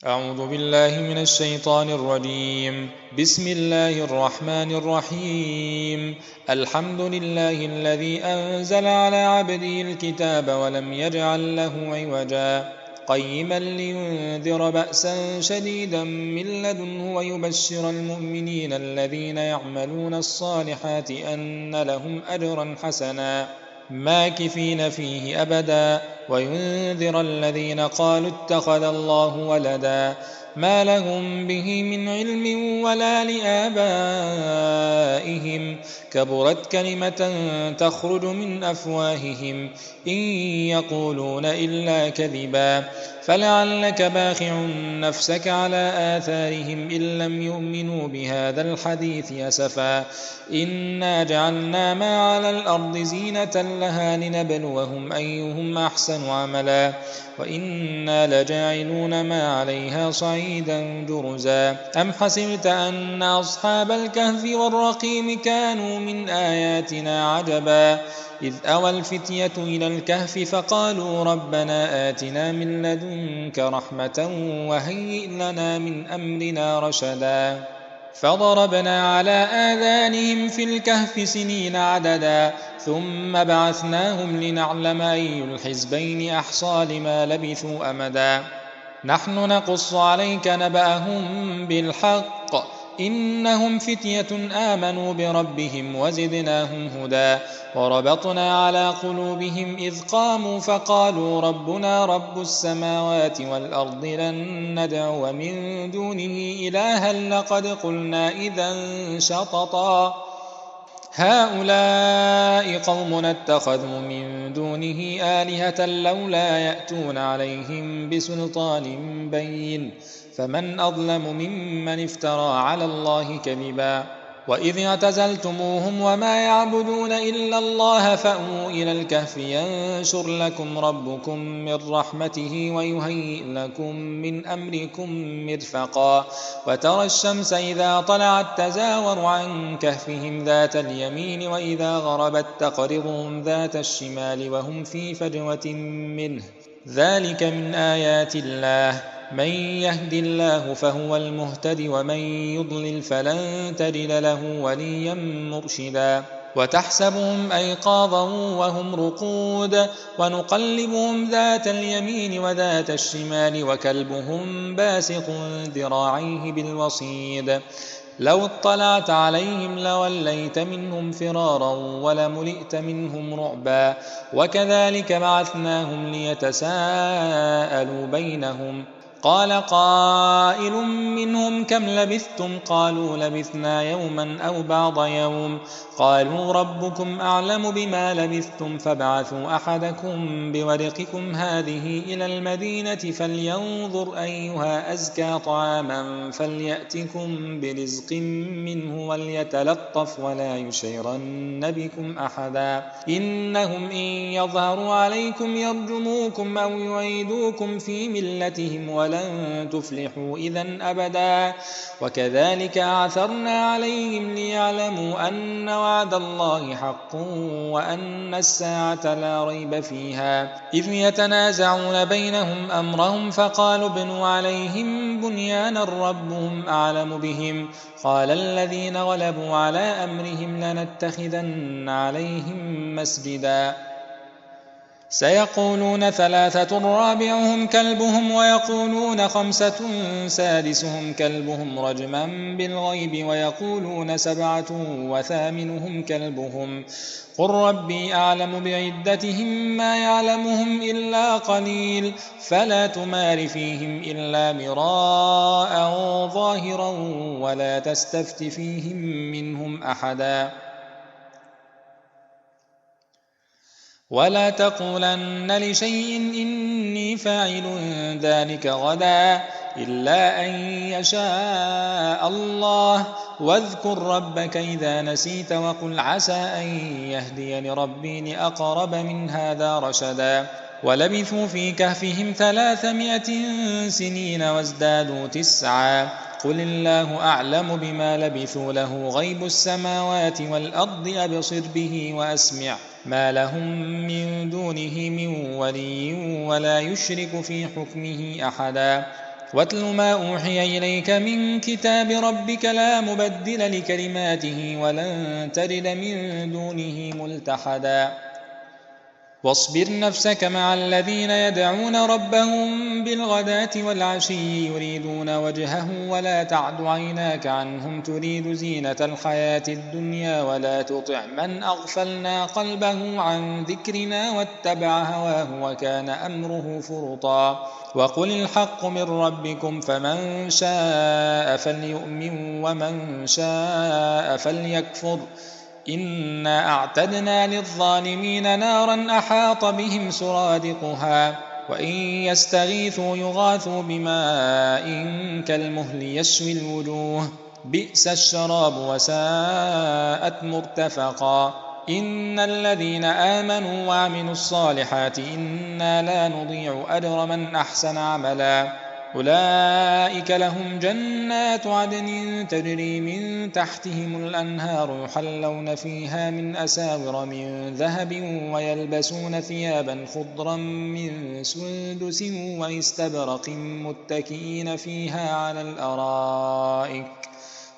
أعوذ بالله من الشيطان الرجيم. بسم الله الرحمن الرحيم. الحمد لله الذي أنزل على عبده الكتاب ولم يجعل له عوجا قيما لينذر بأسا شديدا من لدنه ويبشر المؤمنين الذين يعملون الصالحات أن لهم أجرا حسنا ماكثين فيه أبدا وينذر الذين قالوا اتخذ الله ولدا ما لهم به من علم ولا لآبائهم كبرت كلمة تخرج من أفواههم إن يقولون إلا كذبا فلعلك باخع نفسك على آثارهم إن لم يؤمنوا بهذا الحديث أسفا إنا جعلنا ما على الأرض زينة لها لنبلوهم أيهم أحسن عملا وإنا لجاعلون ما عليها صعيدا جرزا أم حسبت أن أصحاب الكهف والرقيم كانوا من آياتنا عجبا إذ أوى الفتية إلى الكهف فقالوا ربنا آتنا من لدنك رحمة وهيئ لنا من أمرنا رشدا فضربنا على آذانهم في الكهف سنين عددا ثم بعثناهم لنعلم أي الحزبين أحصى لما لبثوا أمدا نحن نقص عليك نبأهم بالحق إنهم فتية آمنوا بربهم وزدناهم هدى وربطنا على قلوبهم إذ قاموا فقالوا ربنا رب السماوات والأرض لن ندعو من دونه إلها لقد قلنا إذا شططا هؤلاء قومنا اتخذوا من دونه آلهة لولا يأتون عليهم بسلطان بين فمن أظلم ممن افترى على الله كذبا وإذ اعتزلتموهم وما يعبدون إلا الله فأووا إلى الكهف ينشر لكم ربكم من رحمته ويهيئ لكم من أمركم مرفقا وترى الشمس إذا طلعت تزاور عن كهفهم ذات اليمين وإذا غربت تقرضهم ذات الشمال وهم في فجوة منه ذلك من آيات الله من يهد الله فهو المهتد ومن يضلل فلن تجد له وليا مرشدا وتحسبهم أيقاظا وهم رقود ونقلبهم ذات اليمين وذات الشمال وكلبهم باسط ذراعيه بالوصيد لو اطلعت عليهم لوليت منهم فرارا ولملئت منهم رعبا وكذلك بعثناهم ليتساءلوا بينهم قال قائل منهم كم لبثتم قالوا لبثنا يوما أو بعض يوم قالوا ربكم أعلم بما لبثتم فابعثوا أحدكم بورقكم هذه إلى المدينة فلينظر أيها أزكى طعاما فليأتكم برزق منه وليتلطف ولا يشعرن بكم أحدا إنهم إن يظهروا عليكم يرجموكم أو يعيدوكم في ملتهم ولن تفلحوا إذن أبدا وكذلك أعثرنا عليهم ليعلموا أن وعد الله حق وأن الساعة لا ريب فيها إذ يتنازعون بينهم أمرهم فقالوا ابنوا عليهم بنيانا ربهم أعلم بهم قال الذين غلبوا على أمرهم لنتخذن عليهم مسجدا سيقولون ثلاثة رابعهم كلبهم ويقولون خمسة سادسهم كلبهم رجما بالغيب ويقولون سبعة وثامنهم كلبهم قل ربي أعلم بعدتهم ما يعلمهم إلا قليل فلا تمار فيهم إلا مراء ظاهرا ولا تستفت فيهم منهم أحدا ولا تقولن لشيء إني فاعل ذلك غدا إلا أن يشاء الله واذكر ربك إذا نسيت وقل عسى أن يهديني ربي لأقرب من هذا رشدا ولبثوا في كهفهم 300 سنين وازدادوا 9 قل الله أعلم بما لبثوا له غيب السماوات والأرض أبصر به وأسمع ما لهم من دونه من ولي ولا يشرك في حكمه أحدا واتل ما أوحي إليك من كتاب ربك لا مبدل لكلماته ولن تجد من دونه ملتحدا واصبر نفسك مع الذين يدعون ربهم بالغداة والعشي يريدون وجهه ولا تعد عيناك عنهم تريد زينة الحياة الدنيا ولا تطع من أغفلنا قلبه عن ذكرنا واتبع هواه وكان أمره فرطا وقل الحق من ربكم فمن شاء فليؤمن ومن شاء فليكفر إنا أعتدنا للظالمين نارا أحاط بهم سرادقها وإن يستغيثوا يغاثوا بماء كالمهل يشوي الوجوه بئس الشراب وساءت مرتفقا إن الذين آمنوا وعملوا الصالحات إنا لا نضيع أجر من أحسن عملا أولئك لهم جنات عدن تجري من تحتهم الأنهار يحلون فيها من أساور من ذهب ويلبسون ثيابا خضرا من سندس واستبرق متكئين فيها على الأرائك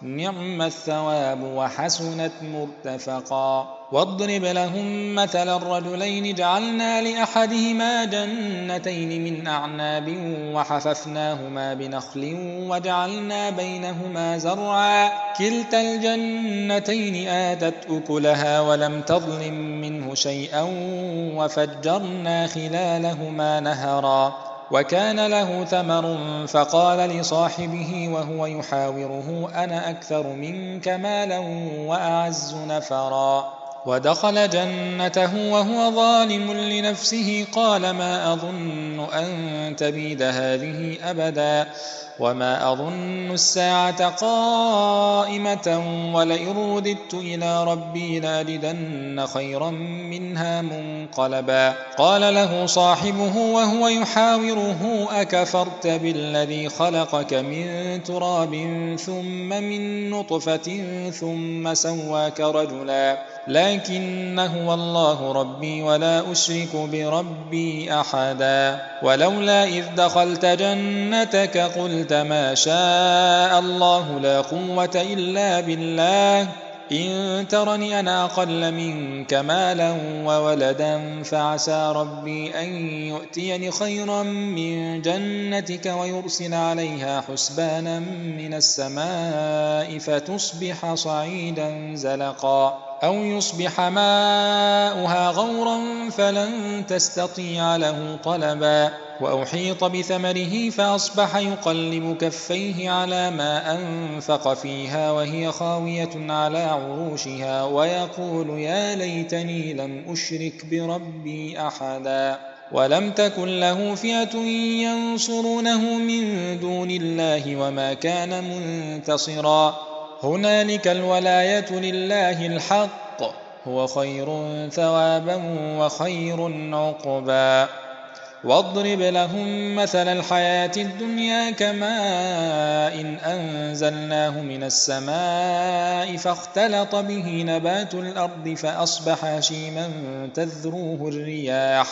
نعم الثواب وحسنت مرتفقا واضرب لهم مثل الرجلين جعلنا لأحدهما جنتين من أعناب وحففناهما بنخل وجعلنا بينهما زرعا كلتا الجنتين آتت أكلها ولم تظلم منه شيئا وفجرنا خلالهما نهرا وكان له ثمر فقال لصاحبه وهو يحاوره أنا أكثر منك مالا وأعز نفرا ودخل جنته وهو ظالم لنفسه قال ما أظن أن تبيد هذه أبدا وما أظن الساعة قائمة ولئن رددت إلى ربي لأجدن خيرا منها منقلبا قال له صاحبه وهو يحاوره أكفرت بالذي خلقك من تراب ثم من نطفة ثم سواك رجلا لكن هو الله ربي ولا أشرك بربي أحدا ولولا إذ دخلت جنتك قلت ما شاء الله لا قوة إلا بالله إن ترني أنا أقل منك مالا وولدا فعسى ربي أن يؤتيني خيرا من جنتك ويرسل عليها حسبانا من السماء فتصبح صعيدا زلقا أو يصبح ماؤها غورا فلن تستطيع له طلبا وأحيط بثمره فأصبح يقلب كفيه على ما أنفق فيها وهي خاوية على عروشها ويقول يا ليتني لم أشرك بربي أحدا ولم تكن له فئة ينصرونه من دون الله وما كان منتصرا هنالك الولاية لله الحق هو خير ثوابا وخير عقبا واضرب لهم مثل الحياة الدنيا كماء إن أنزلناه من السماء فاختلط به نبات الأرض فأصبح هشيما تذروه الرياح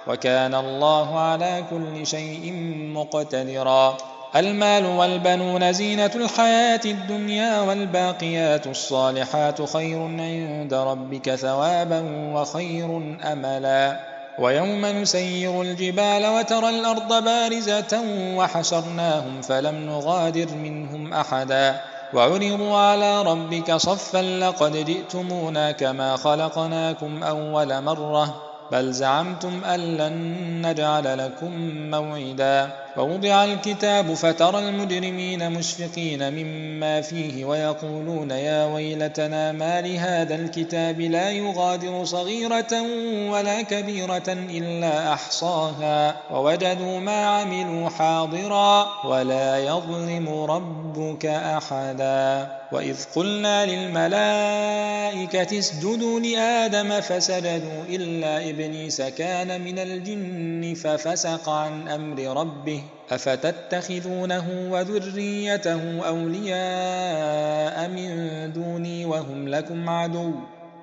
وكان الله على كل شيء مقتدرا المال والبنون زينة الحياة الدنيا والباقيات الصالحات خير عند ربك ثوابا وخير أملا ويوم نسير الجبال وترى الأرض بارزة وحشرناهم فلم نغادر منهم أحدا وعرضوا على ربك صفا لقد جئتمونا كما خلقناكم أول مرة بل زعمتم أن لن نجعل لكم موعدا ووضع الكتاب فترى المجرمين مشفقين مما فيه ويقولون يا ويلتنا ما لهذا الكتاب لا يغادر صغيرة ولا كبيرة إلا أحصاها ووجدوا ما عملوا حاضرا ولا يظلم ربك أحدا وإذ قلنا للملائكة اسجدوا لآدم فسجدوا إلا إبليس كان من الجن ففسق عن أمر ربه أفتتخذونه وذريته أولياء من دوني وهم لكم عدو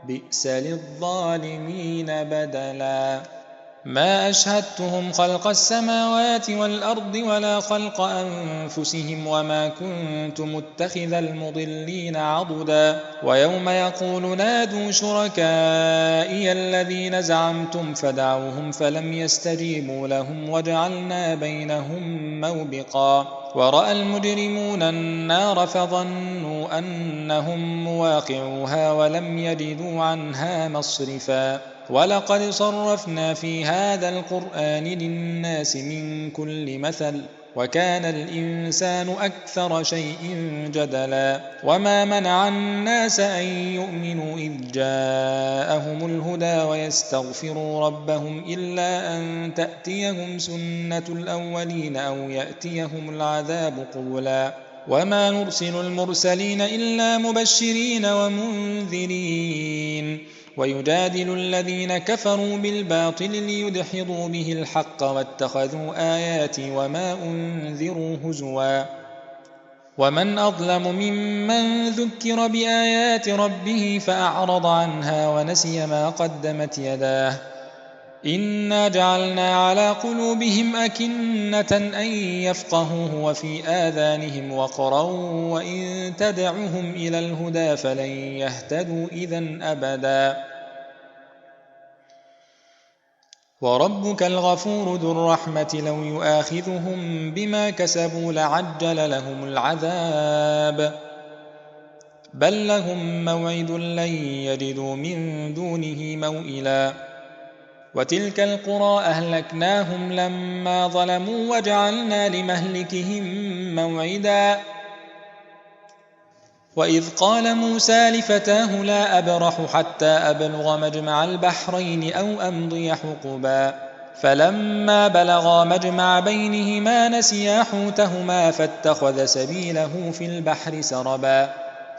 بئس للظالمين بدلا ما أشهدتهم خلق السماوات والأرض ولا خلق أنفسهم وما كنت متخذ المضلين عضدا ويوم يقول نادوا شركائي الذين زعمتم فدعوهم فلم يستجيبوا لهم وجعلنا بينهم موبقا ورأى المجرمون النار فظنوا أنهم مواقعوها ولم يجدوا عنها مصرفا ولقد صرفنا في هذا القرآن للناس من كل مثل وكان الإنسان أكثر شيء جدلا وما منع الناس أن يؤمنوا إذ جاءهم الهدى ويستغفروا ربهم إلا أن تأتيهم سنة الأولين أو يأتيهم العذاب قبلا وما نرسل المرسلين إلا مبشرين ومنذرين ويجادل الذين كفروا بالباطل ليدحضوا به الحق واتخذوا آياتي وما أنذروا هزوا ومن أظلم ممن ذكر بآيات ربه فأعرض عنها ونسي ما قدمت يداه إنا جعلنا على قلوبهم أكنة أن يفقهوه وفي آذانهم وقرا وإن تدعهم إلى الهدى فلن يهتدوا إذن أبدا وربك الغفور ذو الرحمة لو يؤاخذهم بما كسبوا لعجل لهم العذاب بل لهم موعد لن يجدوا من دونه موئلا وتلك القرى أهلكناهم لما ظلموا وجعلنا لمهلكهم موعدا وإذ قال موسى لفتاه لا أبرح حتى أبلغ مجمع البحرين أو أمضي حقبا فلما بلغا مجمع بينهما نسيا حوتهما فاتخذ سبيله في البحر سربا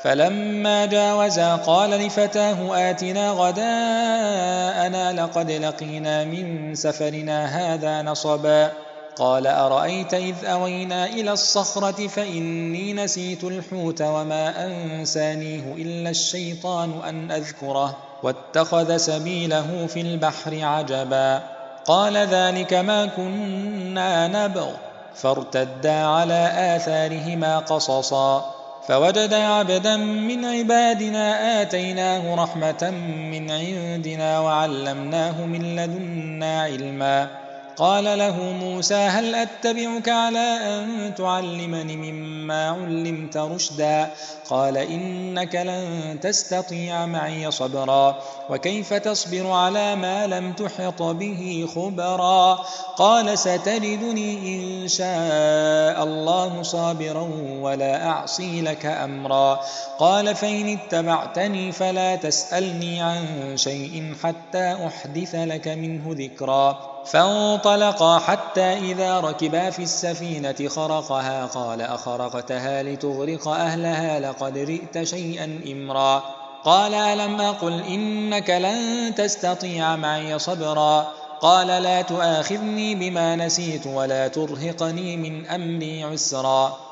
فلما جاوزا قال لفتاه آتنا غداءنا لقد لقينا من سفرنا هذا نصبا قال أرأيت إذ أوينا إلى الصخرة فإني نسيت الحوت وما أنسانيه إلا الشيطان أن أذكره واتخذ سبيله في البحر عجبا قال ذلك ما كنا نبغ فارتدا على آثارهما قصصا فوجد عبدا من عبادنا آتيناه رحمة من عندنا وعلمناه من لدنا علما قال له موسى هل أتبعك على أن تعلمني مما علمت رشدا قال إنك لن تستطيع معي صبرا وكيف تصبر على ما لم تحط به خبرا قال ستجدني إن شاء الله صابرا ولا أعصي لك أمرا قال فإن اتبعتني فلا تسألني عن شيء حتى أحدث لك منه ذكرا فانطلقا حتى إذا ركبا في السفينة خرقها قال أخرقتها لتغرق أهلها لقد جئت شيئا إمرا قال ألم أقل إنك لن تستطيع معي صبرا قال لا تؤاخذني بما نسيت ولا ترهقني من أمري عسرا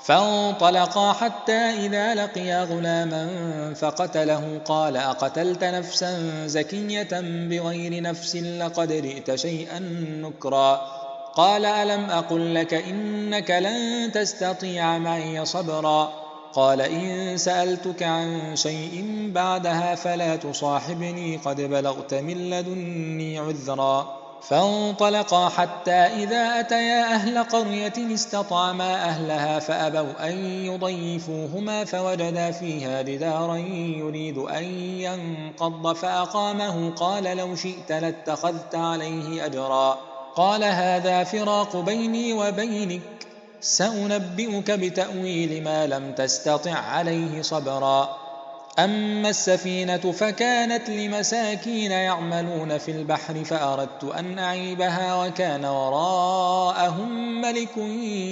فانطلقا حتى إذا لقيا غلاما فقتله قال أقتلت نفسا زكية بغير نفس لقد جئت شيئا نكرا قال ألم أقل لك إنك لن تستطيع معي صبرا قال إن سألتك عن شيء بعدها فلا تصاحبني قد بلغت من لدني عذرا فانطلقا حتى إذا أتيا أهل قرية استطعما أهلها فأبوا أن يضيفوهما فوجدا فيها جدارا يريد أن ينقض فأقامه قال لو شئت لاتخذت عليه أجرا قال هذا فراق بيني وبينك سأنبئك بتأويل ما لم تستطع عليه صبرا أما السفينة فكانت لمساكين يعملون في البحر فأردت أن أعيبها وكان وراءهم ملك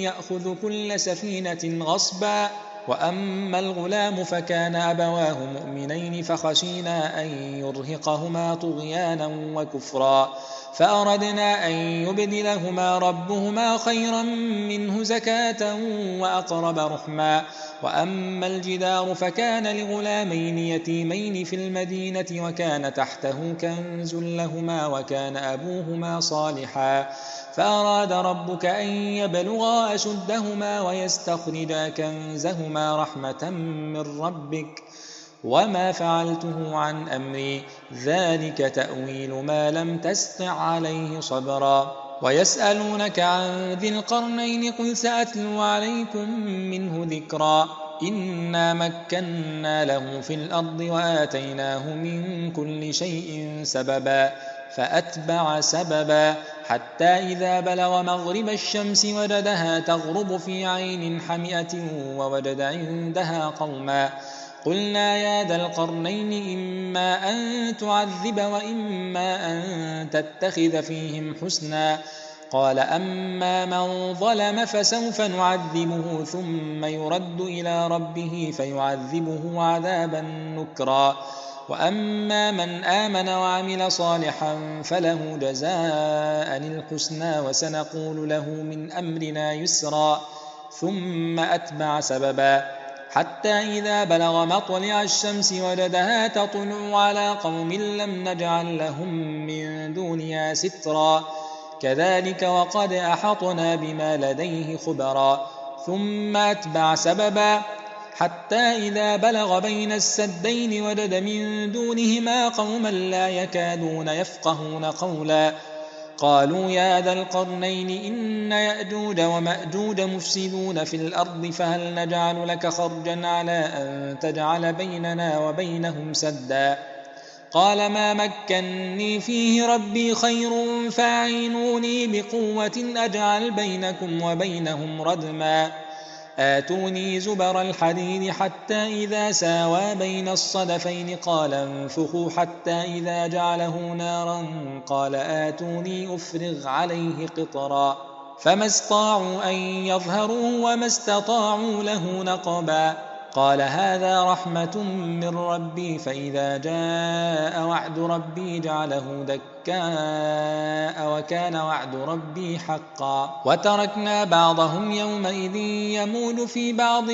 يأخذ كل سفينة غصبا وأما الغلام فكان أبواه مؤمنين فخشينا أن يرهقهما طغيانا وكفرا فأردنا أن يبدلهما ربهما خيرا منه زكاة وأقرب رحما. وأما الجدار فكان لغلامين يتيمين في المدينة وكان تحته كنز لهما وكان أبوهما صالحا فأراد ربك أن يبلغا أشدهما ويستخرجا كنزهما رحمة من ربك وما فعلته عن أمري ذلك تأويل ما لم تستطع عليه صبرا. ويسألونك عن ذي القرنين قل سأتلو عليكم منه ذكرا. إنا مكنا له في الأرض وآتيناه من كل شيء سببا فأتبع سببا حتى إذا بلغ مغرب الشمس وجدها تغرب في عين حمئة ووجد عندها قوما قلنا يا ذا القرنين إما أن تعذب وإما أن تتخذ فيهم حسنا قال أما من ظلم فسوف نعذبه ثم يرد إلى ربه فيعذبه عذابا نكرا وأما من آمن وعمل صالحا فله جزاء الحسنى وسنقول له من أمرنا يسرا ثم أتبع سببا حتى إذا بلغ مطلع الشمس وجدها تطلع على قوم لم نجعل لهم من دونها سترا كذلك وقد أحطنا بما لديه خبرا ثم أتبع سببا حتى إذا بلغ بين السدين وجد من دونهما قوما لا يكادون يفقهون قولا قالوا يا ذا القرنين إن يأجوج ومأجوج مفسدون في الأرض فهل نجعل لك خرجا على أن تجعل بيننا وبينهم سدا قال ما مكني فيه ربي خير فاعينوني بقوة أجعل بينكم وبينهم ردما آتوني زبر الحديد حتى إذا ساوى بين الصدفين قال انفخوا حتى إذا جعله نارا قال آتوني أفرغ عليه قطرا فما استطاعوا أن يظهروا وما استطاعوا له نقبا قال هذا رحمة من ربي فإذا جاء وعد ربي جعله دكاء وكان وعد ربي حقا وتركنا بعضهم يومئذ يموج في بعض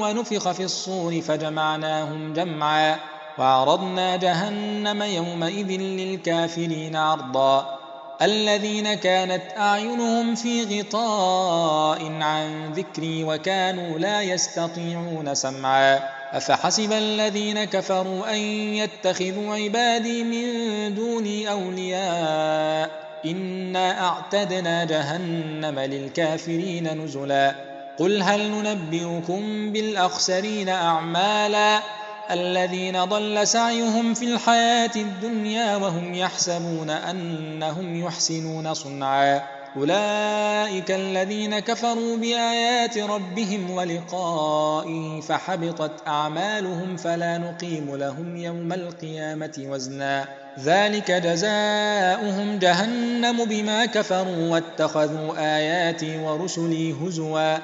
ونفخ في الصور فجمعناهم جمعا وعرضنا جهنم يومئذ للكافرين عرضا الذين كانت أعينهم في غطاء عن ذكري وكانوا لا يستطيعون سمعا أفحسب الذين كفروا أن يتخذوا عبادي من دوني أولياء إنا أعتدنا جهنم للكافرين نزلا قل هل ننبئكم بالأخسرين أعمالا الذين ضل سعيهم في الحياة الدنيا وهم يحسبون أنهم يحسنون صنعا أولئك الذين كفروا بآيات ربهم ولقائه فحبطت أعمالهم فلا نقيم لهم يوم القيامة وزنا ذلك جزاؤهم جهنم بما كفروا واتخذوا آياتي ورسلي هزوا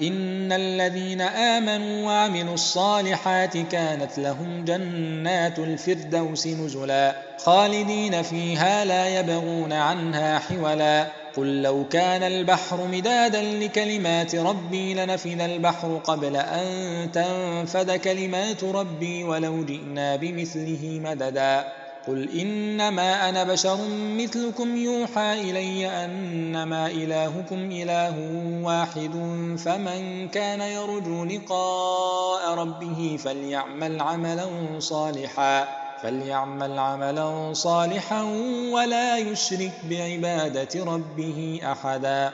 إن الذين آمنوا وعملوا الصالحات كانت لهم جنات الفردوس نزلا خالدين فيها لا يبغون عنها حولا قل لو كان البحر مدادا لكلمات ربي لنفد البحر قبل أن تنفد كلمات ربي ولو جئنا بمثله مددا قل إنما أنا بشر مثلكم يوحى إلي أنما إلهكم إله واحد فمن كان يرجو لقاء ربه فليعمل عملا صالحا ولا يشرك بعبادة ربه أحدا